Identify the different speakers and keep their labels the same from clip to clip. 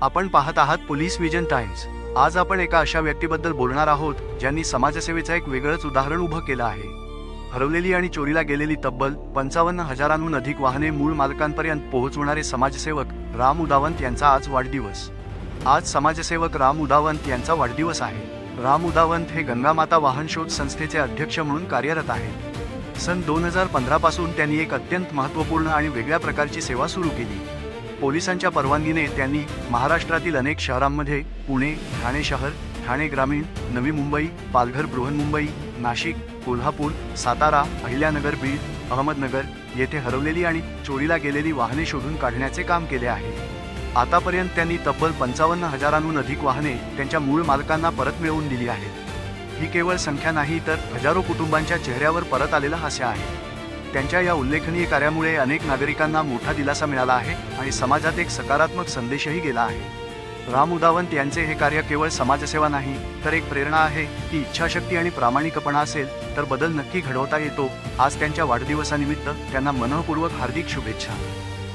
Speaker 1: आपण पाहत आहात पोलीस विजन टाइम्स। आज आपण एका अशा व्यक्तीबद्दल बोलणार आहोत ज्यांनी समाजसेवेचं एक वेगळंच उदाहरण उभं केलं आहे। हरवलेली आणि चोरीला गेलेली तब्बल 55,000हून अधिक वाहने मूळ मालकांपर्यंत पोहोचवणारे समाजसेवक राम उदावंत यांचा आज वाढदिवस। आज समाजसेवक राम उदावंत यांचा वाढदिवस आहे। राम उदावंत हे गंगामाता वाहन शोध संस्थेचे अध्यक्ष म्हणून कार्यरत आहेत। सन 2015 पासून त्यांनी एक अत्यंत महत्त्वपूर्ण आणि वेगळ्या प्रकारची सेवा सुरू केली। पोलिसांच्या परवानगीने त्यांनी महाराष्ट्रातील अनेक शहरांमध्ये पुणे, ठाणे शहर, ठाणे ग्रामीण, नवी मुंबई, पालघर, बृहन्मुंबई, नाशिक, कोल्हापूर, सातारा, अहिल्यानगर, बीड, अहमदनगर येथे हरवलेली आणि चोरीला गेलेली वाहने शोधून काढण्याचे काम केले आहे। आतापर्यंत त्यांनी तब्बल 55,000हून अधिक वाहने त्यांच्या मूळ मालकांना परत मिळवून दिली आहेत। ही केवळ संख्या नाही तर हजारो कुटुंबांच्या चेहऱ्यावर परत आलेला हास्य आहे। त्यांच्या या उल्लेखनीय कार्यामुळे अनेक नागरिकांना मोठा दिलासा मिळाला आहे आणि समाजात एक सकारात्मक संदेशही गेला आहे। राम उदावंत यांचे हे कार्य केवळ समाजसेवा नाही तर एक प्रेरणा आहे की इच्छाशक्ती आणि प्रामाणिकपणा असेल तर बदल नक्की घडवता येतो। आज त्यांच्या वाढदिवसानिमित्त त्यांना मनःपूर्वक हार्दिक शुभेच्छा।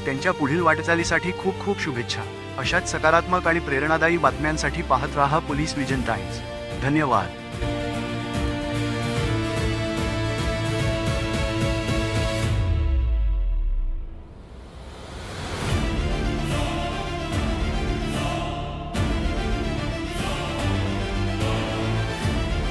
Speaker 1: त्यांच्या पुढील वाटचालीसाठी खूप खूप शुभेच्छा। अशाच सकारात्मक आणि प्रेरणादायी बातम्यांसाठी पाहत राहा पोलीस विजन टाइम्स। धन्यवाद।